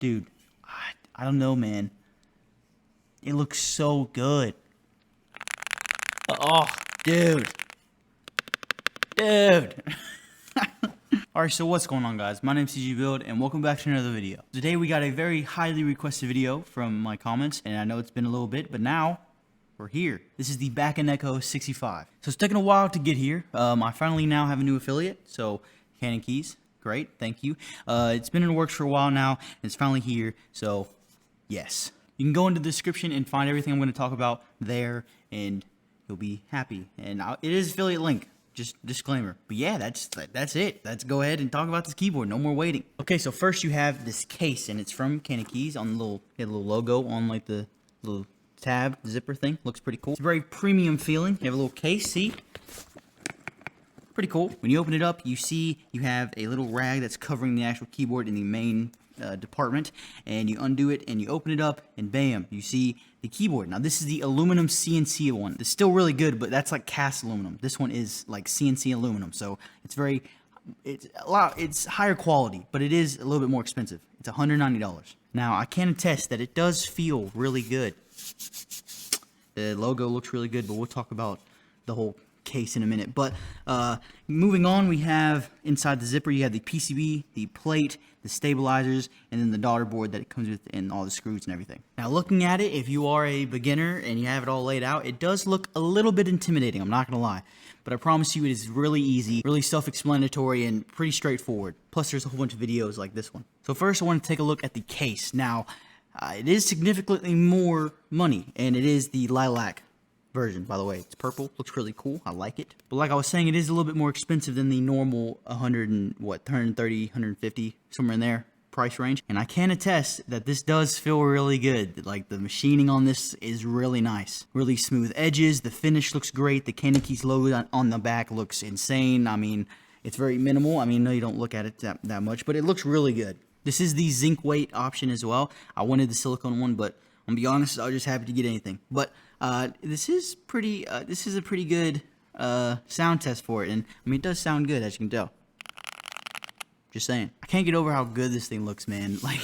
Dude, I don't know, man. It looks so good. Oh, dude. Dude. Alright, so what's going on, guys? My name's CG Build, and welcome back to another video. Today we got a very highly requested video from my comments, and I know it's been a little bit, but now we're here. This is the Bakeneko65. So it's taken a while to get here. I finally now have a new affiliate, so Canon Keys, great, thank you. It's been in the works for a while now, and it's finally here, so yes. You can go into the description and find everything I'm going to talk about there, and you'll be happy. And it is affiliate link. Just disclaimer. But yeah, that's it. Let's go ahead and talk about this keyboard. No more waiting. Okay, so first you have this case, and it's from Canon Keys on the little logo on like the little tab zipper thing. Looks pretty cool. It's very premium feeling. You have a little case, see? Pretty cool. When you open it up, you see you have a little rag that's covering the actual keyboard in the main department, and you undo it and you open it up, and bam, you see the keyboard. Now this is the aluminum CNC one. It's still really good, but that's like cast aluminum. This one is like CNC aluminum, so it's higher quality, but it is a little bit more expensive. It's $190. Now I can attest that it does feel really good. The logo looks really good, but we'll talk about the whole case in a minute. But moving on, we have inside the zipper, you have the PCB, the plate, the stabilizers, and then the daughter board that it comes with, and all the screws and everything. Now looking at it, if you are a beginner and you have it all laid out, it does look a little bit intimidating, I'm not gonna lie, but I promise you it is really easy, really self-explanatory, and pretty straightforward. Plus there's a whole bunch of videos like this one. So first I want to take a look at the case. Now it is significantly more money, and it is the Lilac version, by the way. It's purple, looks really cool, I like it. But like I was saying, it is a little bit more expensive than the normal 130, 150, somewhere in there price range. And I can attest that this does feel really good. Like the machining on this is really nice. Really smooth edges, the finish looks great, the Canon Keys logo on the back looks insane. I mean, it's very minimal. I mean, no, you don't look at it that much, but it looks really good. This is the zinc weight option as well. I wanted the silicone one, but I'm gonna be honest, I was just happy to get anything. But this is a pretty good sound test for it, and I mean, it does sound good, as you can tell. Just saying. I can't get over how good this thing looks, man. Like,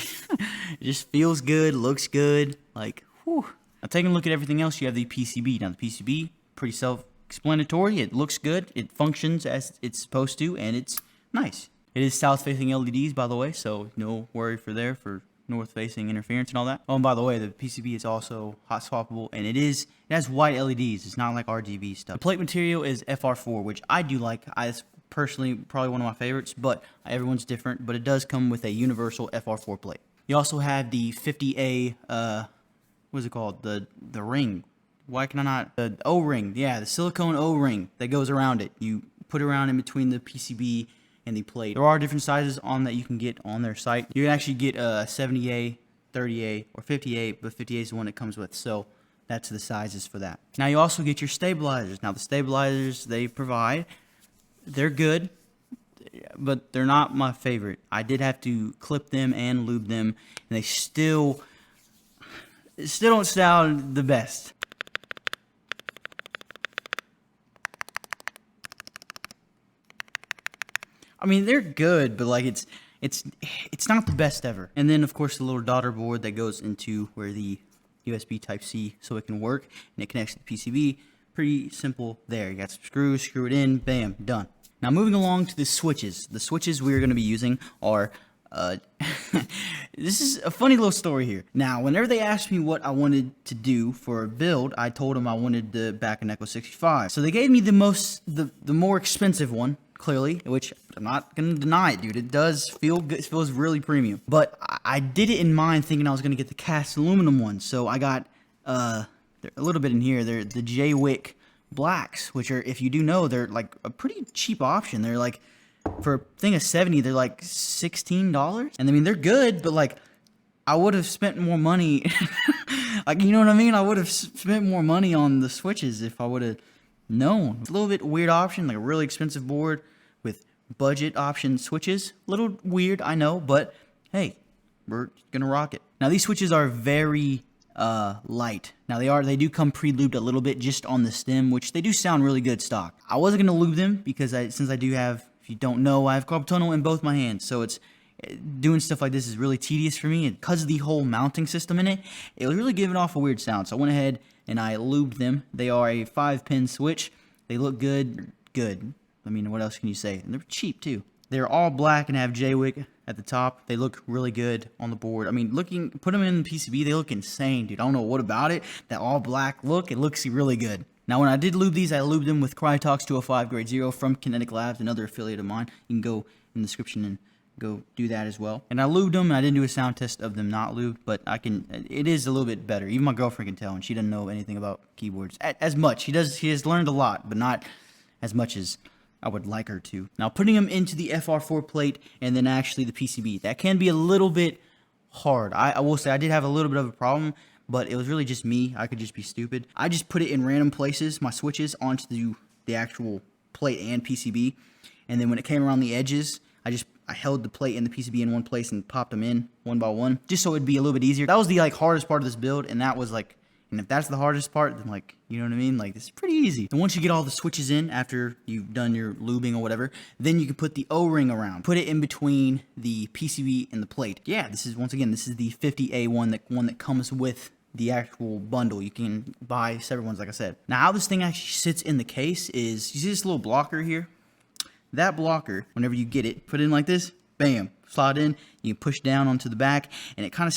it just feels good, looks good, like, whew. Now taking a look at everything else, you have the PCB. Now the PCB, pretty self-explanatory. It looks good, it functions as it's supposed to, and it's nice. It is south-facing LEDs, by the way, so no worry for north-facing interference and all that. Oh, and by the way, the PCB is also hot swappable, and it has white LEDs. It's not like RGB stuff. The plate material is FR4, which I do like. It's personally probably one of my favorites, but everyone's different. But it does come with a universal FR4 plate. You also have the 50A, what is it called? The ring. Why can I not? The O-ring. Yeah, the silicone O-ring that goes around it. You put it around in between the PCB and the plate. There are different sizes on that you can get on their site. You can actually get a 70A, 30A, or 50A, but 50A is the one it comes with, so that's the sizes for that. Now you also get your stabilizers. Now the stabilizers they provide, they're good, but they're not my favorite. I did have to clip them and lube them, and they still don't sound the best. I mean, they're good, but like it's not the best ever. And then of course the little daughter board that goes into where the USB Type-C so it can work, and it connects to the PCB. Pretty simple there. You got some screws, screw it in, bam, done. Now moving along to the switches. The switches we're going to be using are this is a funny little story here. Now, whenever they asked me what I wanted to do for a build, I told them I wanted the Bakeneko65. So they gave me the more expensive one, clearly, which I'm not gonna deny it, dude. It does feel good. It feels really premium. But I did it in mind thinking I was gonna get the cast aluminum one. So I got a little bit in here. They're the J-Wick blacks, which are, if you do know, they're like a pretty cheap option. They're like, for a thing of 70, they're like $16. And I mean, they're good, but like, I would have spent more money. Like, you know what I mean? I would have spent more money on the switches if I would have known. It's a little bit weird option, like a really expensive board with budget option switches. A little weird, I know, but hey, we're gonna rock it. Now these switches are very light. Now they do come pre-lubed a little bit just on the stem, which they do sound really good stock. I wasn't gonna lube them because since I do have, if you don't know, I have carpal tunnel in both my hands, so it's doing stuff like this is really tedious for me, and because of the whole mounting system in it, it was really giving off a weird sound. So I went ahead and I lubed them. They are a 5-pin switch. They look good. I mean, what else can you say? And they're cheap too. They're all black and have J-Wick at the top. They look really good on the board. I mean, put them in the PCB, they look insane, dude. I don't know what about it. That all black look, it looks really good. Now, when I did lube these, I lubed them with Crytox 205 Grade 0 from Kinetic Labs, another affiliate of mine. You can go in the description and go do that as well. And I lubed them, and I didn't do a sound test of them not lubed, but it is a little bit better. Even my girlfriend can tell, and she doesn't know anything about keyboards as much. She has learned a lot, but not as much as I would like her to. Now, putting them into the FR4 plate and then actually the PCB, that can be a little bit hard. I will say I did have a little bit of a problem, but it was really just me. I could just be stupid. I just put it in random places, my switches, onto the actual plate and PCB, and then when it came around the edges, I held the plate and the PCB in one place and popped them in one by one, just so it'd be a little bit easier. That was the hardest part of this build, and that was and if that's the hardest part, then you know what I mean? It's pretty easy. And once you get all the switches in after you've done your lubing or whatever, then you can put the O-ring around. Put it in between the PCB and the plate. Yeah, this is the 50A1, one that comes with the actual bundle. You can buy separate ones, like I said. Now, how this thing actually sits in the case is, you see this little blocker here? That blocker, whenever you get it, put it in like this, bam, slide in, you push down onto the back, and it kind of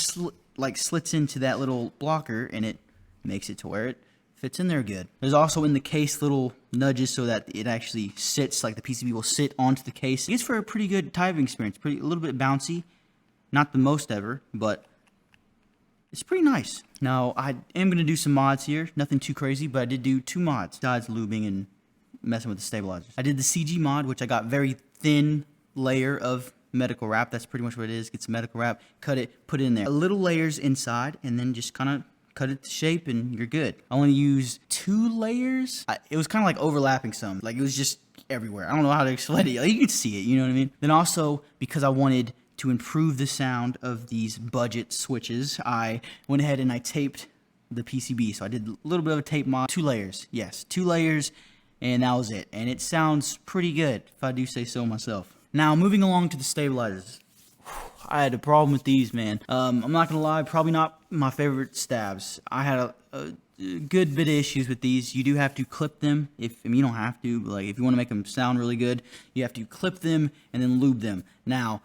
slits into that little blocker, and it makes it to where it fits in there good. There's also in the case little nudges so that it actually sits, the PCB will sit onto the case. It's for a pretty good typing experience, a little bit bouncy, not the most ever, but it's pretty nice. Now, I am going to do some mods here, nothing too crazy, but I did do 2 mods, besides lubing and messing with the stabilizers. I did the CG mod, which I got very thin layer of medical wrap. That's pretty much what it is. Get some medical wrap, cut it, put it in there. A little layers inside, and then just kind of cut it to shape, and you're good. I only used 2 layers. It was kind of overlapping some. It was just everywhere. I don't know how to explain it. You can see it, you know what I mean? Then also, because I wanted to improve the sound of these budget switches, I went ahead and I taped the PCB. So I did a little bit of a tape mod. 2 layers. Yes, 2 layers, and that was it. And it sounds pretty good, if I do say so myself. Now, moving along to the stabilizers. I had a problem with these, man. I'm not gonna lie, probably not my favorite stabs. I had a good bit of issues with these. You do have to clip them. You don't have to, but if you want to make them sound really good, you have to clip them and then lube them. Now,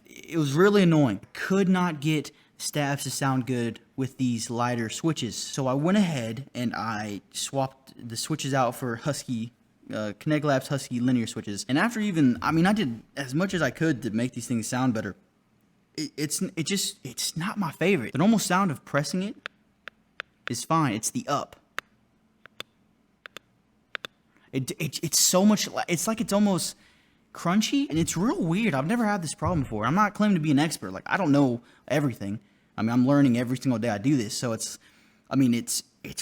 it was really annoying. Could not get stabs to sound good with these lighter switches. So I went ahead and I swapped the switches out for Husky. Kinetic Labs Husky linear switches. And after I did as much as I could to make these things sound better. It's not my favorite. The normal sound of pressing it is fine. It's the up. It's so much. It's it's almost crunchy, and it's real weird. I've never had this problem before. I'm not claiming to be an expert. I don't know everything. I'm learning every single day I do this. So it's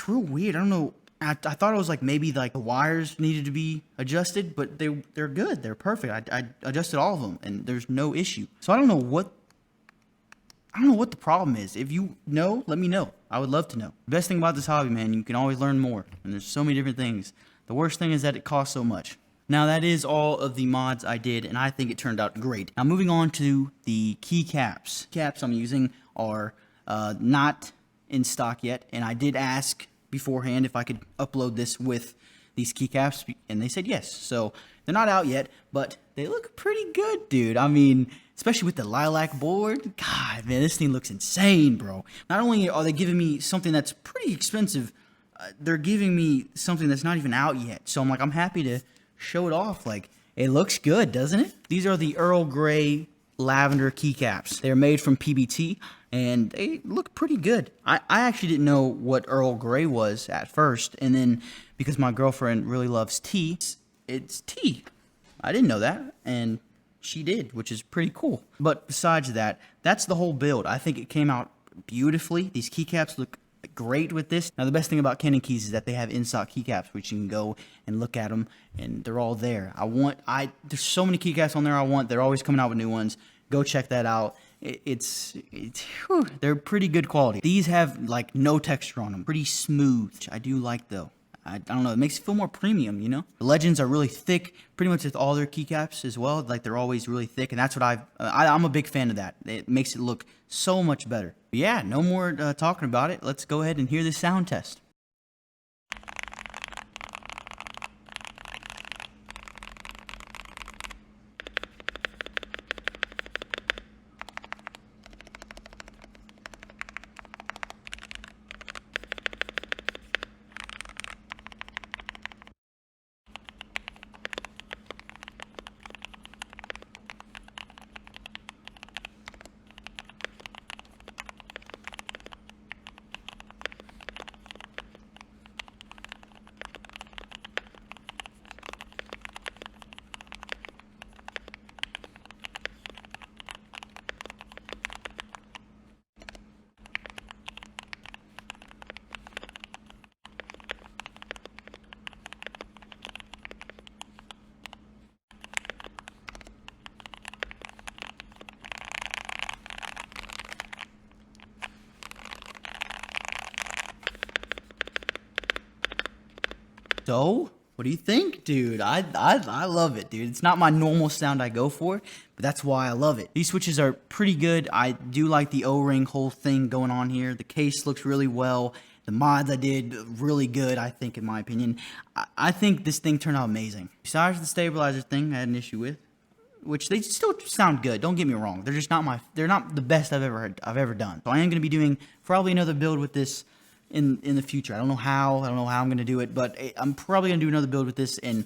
real weird. I don't know. I thought it was maybe the wires needed to be adjusted, but they're good. They're perfect. I adjusted all of them, and there's no issue. So I don't know what the problem is. If you know, let me know. I would love to know. The best thing about this hobby, man, you can always learn more, and there's so many different things. The worst thing is that it costs so much. Now, that is all of the mods I did, and I think it turned out great. Now, moving on to the keycaps. Keycaps I'm using are not in stock yet, and I did ask beforehand if I could upload this with these keycaps, and they said yes. So they're not out yet, but they look pretty good, dude. Especially with the lilac board. God, man, this thing looks insane, bro. Not only are they giving me something that's pretty expensive, they're giving me something that's not even out yet. So I'm happy to show it off. It looks good, doesn't it? These are the Earl Grey Lavender keycaps. They're made from PBT, and they look pretty good. I actually didn't know what Earl Grey was at first, and then because my girlfriend really loves tea, it's tea. I didn't know that, and she did, which is pretty cool. But besides that, that's the whole build. I think it came out beautifully. These keycaps look great with this. Now, the best thing about Canon keys is that they have in-stock keycaps, which you can go and look at them, and they're all there. There's so many keycaps on there I want. They're always coming out with new ones. Go check that out. They're pretty good quality. These have no texture on them. Pretty smooth, which I do like though. I don't know, it makes it feel more premium, you know? The Legends are really thick, pretty much with all their keycaps as well. Like, they're always really thick, and that's what I'm a big fan of that. It makes it look so much better. But yeah, no more talking about it. Let's go ahead and hear this sound test. So, what do you think, dude? I love it, dude. It's not my normal sound I go for, but that's why I love it. These switches are pretty good. I do like the O-ring whole thing going on here. The case looks really well. The mods I did, really good, I think, in my opinion. I think this thing turned out amazing. Besides the stabilizer thing I had an issue with, which they still sound good, don't get me wrong. They're just not they're not the best I've ever done. So I am going to be doing probably another build with this in the future. I don't know how I'm going to do it, but I'm probably going to do another build with this. And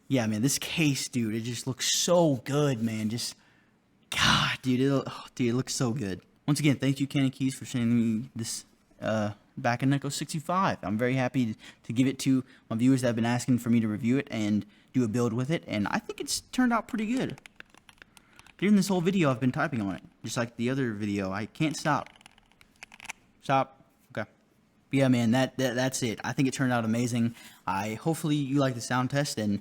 yeah, man, this case, dude, it just looks so good, man. Just, God, dude, it looks so good. Once again, thank you, Candy Keys, for sending me this Bakeneko65. I'm very happy to give it to my viewers that have been asking for me to review it and do a build with it, and I think it's turned out pretty good. During this whole video, I've been typing on it, just like the other video. I can't stop. Stop. Okay. But yeah, man, that's it. I think it turned out amazing. Hopefully you like the sound test, and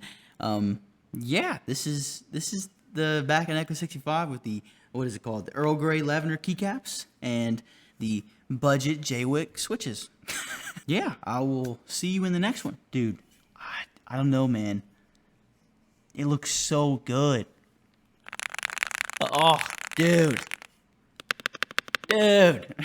yeah, this is the Bakeneko65 with the, what is it called? The Earl Grey Lavender keycaps and the budget JWIC switches. Yeah, I will see you in the next one. Dude, I don't know, man. It looks so good. Oh, dude. Dude.